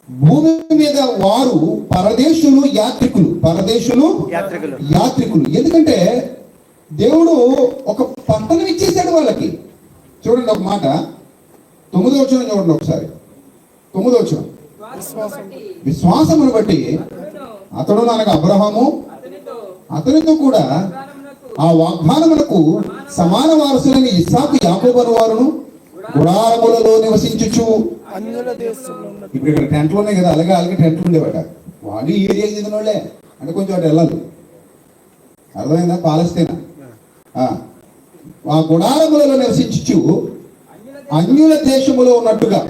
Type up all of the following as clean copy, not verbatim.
భూమి మీద వారు పరదేశులు యాత్రికులు. ఎందుకంటే దేవుడు ఒక పట్టణం ఇచ్చేసాడు వాళ్ళకి. చూడండి ఒక మాట, 9వ వచనం చూడండి ఒకసారి. 9వ వచనం, విశ్వాసమును బట్టి అతడు అనగా అబ్రహాము అతనితో కూడా ఆ వాగ్దానములకు సమాన వారసులైన ఇస్సాకు యాకోబు వారును గుడారములలో నివసించుచు. ఇప్పుడు ఇక్కడ టెంట్లు ఉన్నాయి కదా, అలాగే టెంట్లు ఉండేవాట. వాళ్ళు ఈ ఏరియా చెందిన వాళ్ళే, అంటే కొంచెం అటు వెళ్ళాలి. అర్థమైందా? పాలస్తీనా. ఆ గుడారములలో నివసించుచు అన్యుల దేశములో ఉన్నట్టుగా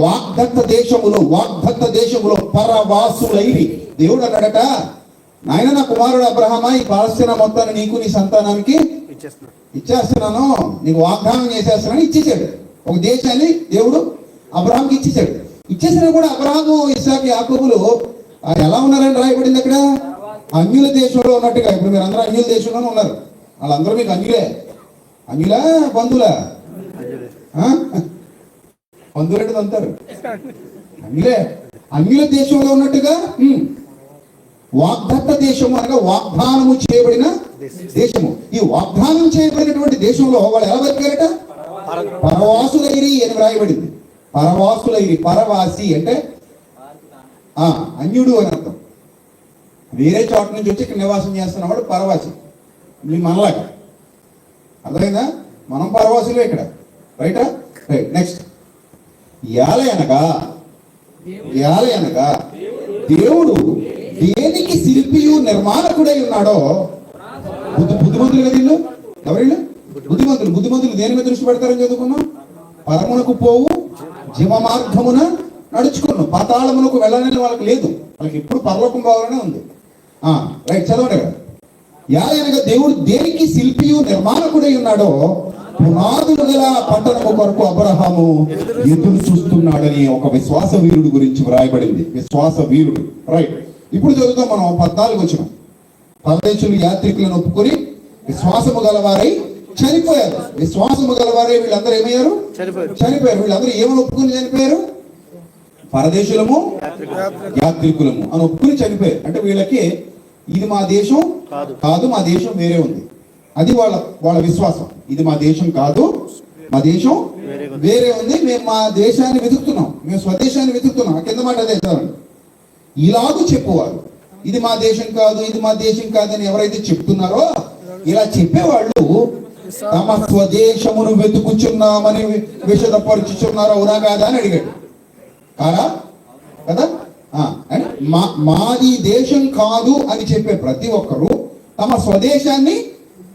వాగ్దత్త దేశములో పరవాసులైరి. దేవుడు అన్నాడట, నాయన నా కుమారుడు అబ్రహామా, ఈ పాలస్తీనా మొత్తాన్ని నీకు నీ సంతానానికి ఇచ్చేస్తున్నాను, నీకు వాగ్దానం చేసేస్తున్నాను. ఇచ్చేసాడు ఒక దేశాన్ని దేవుడు అబ్రహాంకి ఇచ్చేసాడు. ఇచ్చేసినా కూడా అబ్రహాము ఇస్సాకు యాకోబులు ఎలా ఉన్నారని రాయబడింది అక్కడ, అన్యుల దేశంలో ఉన్నట్టుగా. ఇప్పుడు మీరు అందరూ అన్యుల దేశంలోనే ఉన్నారు. వాళ్ళందరూ మీకు అన్యులా బంధువులా? బంధువులంటే అంటారు. అన్యుల దేశంలో ఉన్నట్టుగా వాగ్దత్త దేశము అనగా వాగ్దానము చేయబడిన దేశము. ఈ వాగ్దానం చేయబడినటువంటి దేశంలో వాళ్ళు ఎలా బతికారట? పరవాసులైరి అని వ్రాయబడింది. పరవాసి అంటే అన్యుడు అని అర్థం. వేరే చోట నుంచి వచ్చి ఇక్కడ నివాసం చేస్తున్నవాడు పరవాసి. మనలాగా అర్థమైందా? మనం పరవాసులే ఇక్కడ. రైటా? రైట్. నెక్స్ట్, యాల అనగా దేవుడు దేనికి శిల్పియు నిర్మాణకుడై ఉన్నాడో. బుద్ధిమంతులు కదా వీళ్ళు. ఎవరిళ్ళు? బుద్ధిమంతులు దేని మీద దృష్టి పెడతారని చదువుకున్నాం. పరమునకు పోవు జీవ మార్గమున నడుచుకున్నాం. పాతాళమునకు వెళ్ళాలని వాళ్ళకి లేదు, వాళ్ళకి ఎప్పుడు పరలోకం పోవాలనే ఉంది. రైట్, చదవండి కదా. యాల అనగా దేవుడు దేనికి శిల్పియు నిర్మాణకుడై ఉన్నాడో పునాదులు గల పట్టణము కొరకు అబ్రహాము ఎదురు చూస్తున్నాడని ఒక విశ్వాస వీరుడు గురించి వ్రాయబడింది. విశ్వాస వీరుడు. రైట్, ఇప్పుడు చదువుతాం మనం 14 వచనం. పరదేశులు యాత్రికులను ఒప్పుకొని విశ్వాసము గలవారై చనిపోయారు. విశ్వాసము గలవారై వీళ్ళందరూ ఏమయ్యారు? చనిపోయారు. వీళ్ళందరూ ఏమని ఒప్పుకొని చనిపోయారు? పరదేశులము యాత్రికులము అని ఒప్పుకొని చనిపోయారు. అంటే వీళ్ళకి ఇది మా దేశం కాదు, మా దేశం వేరే ఉంది. అది వాళ్ళ విశ్వాసం. ఇది మా దేశం కాదు, మా దేశం వేరే ఉంది, మేము మా దేశాన్ని వెతుకుతున్నాం, మేము స్వదేశాన్ని వెతుకుతున్నాం. కింద మాట అదే చదవండి. ఇలాగూ చెప్పువారు, ఇది మా దేశం కాదు, ఇది మా దేశం కాదని ఎవరైతే చెప్తున్నారో, ఇలా చెప్పేవాళ్ళు తమ స్వదేశమును వెతుకుచున్నామని విషదపరుచుచున్నారు. అవునా కాదా అని అడిగాడు. కాదా కదా? మాది దేశం కాదు అని చెప్పే ప్రతి ఒక్కరు తమ స్వదేశాన్ని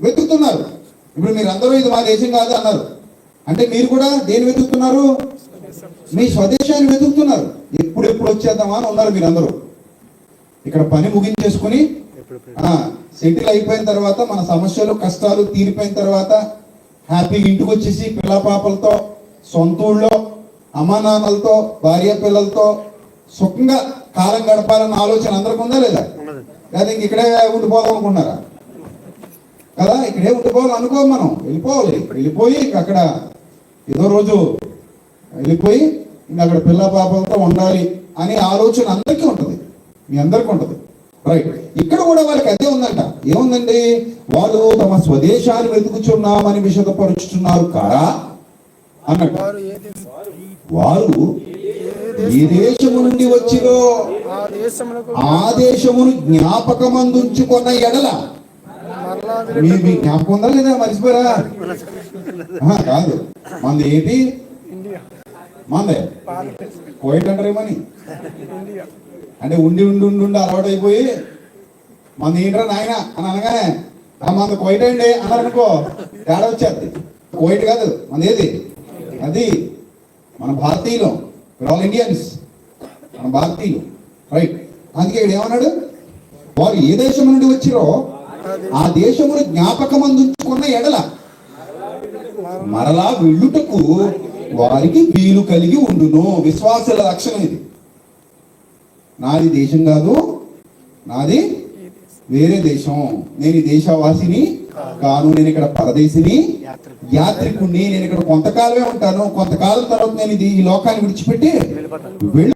వెతుకుతున్నారు. ఇప్పుడు మీరు అందరూ ఇది మా దేశం కాదు అన్నారు అంటే మీరు కూడా దేన్ని వెతుకుతున్నారు? మీ స్వదేశాన్ని వెతుకుతున్నారు. ఎప్పుడు వచ్చేద్దామా అని ఉన్నారు మీరందరూ. ఇక్కడ పని ముగించేసుకుని సెటిల్ అయిపోయిన తర్వాత, మన సమస్యలు కష్టాలు తీరిపోయిన తర్వాత హ్యాపీగా ఇంటికి వచ్చేసి పిల్లపాపలతో, సొంత ఊళ్ళో అమ్మా నాన్నలతో, భార్య పిల్లలతో సుఖంగా కాలం గడపాలన్న ఆలోచన అందరికి ఉందా లేదా? లేదా ఇంక ఇక్కడే ఉండిపోదాం అనుకున్నారా? కదా, ఇక్కడే ఉండిపోవాలి అనుకో. మనం వెళ్ళిపోయి అక్కడ ఏదో రోజు వెళ్ళిపోయి ఇంకా అక్కడ పిల్ల పాపలతో ఉండాలి అనే ఆలోచన అందరికీ ఉంటుంది, మీ అందరికీ ఉంటుంది. రైట్, ఇక్కడ కూడా వాళ్ళకి అదే ఉందంట. ఏముందండి? వాళ్ళు తమ స్వదేశాన్ని వెతుకుచున్నామని విషదపరుచుతున్నారు కారా అన్నట్టు. వారు ఏ దేశము నుండి వచ్చిరో ఆ దేశమును జ్ఞాపకమందుంచుకున్న ఎడల. మీ జ్ఞాపకం ఉందా లేదా? మర్చిపోయారా? కాదు, మంది ఏంటి? మందే కోయిట్ అంటారేమని అంటే ఉండి అలవాటు అయిపోయి మంది ఏంట్రా నాయన అని అనగానే మంది కోయిట్ అండి అన్నారు అనుకో, తేడా వచ్చేది. కోయిట్ కాదు, మంది ఏది? అది మన భారతీయులు, ఆల్ ఇండియన్స్, మన భారతీయులు. రైట్, అందుకే ఇక్కడ ఏమన్నాడు? వారు ఏ దేశం నుండి వచ్చిరో ఆ దేశమును జ్ఞాపకమందుకున్న ఎడల మరలా వెళ్ళుటకు వారికి వీలు కలిగి ఉండును. విశ్వాసుల లక్షణం ఇది. నాది దేశం కాదు, నాది వేరే దేశం, నేను ఈ దేశవాసిని కాను నేను ఇక్కడ పరదేశిని, యాత్రికుణ్ణి. నేను ఇక్కడ కొంతకాలమే ఉంటాను, కొంతకాలం తర్వాత నేను ఈ లోకాన్ని విడిచిపెట్టి వెళ్ళి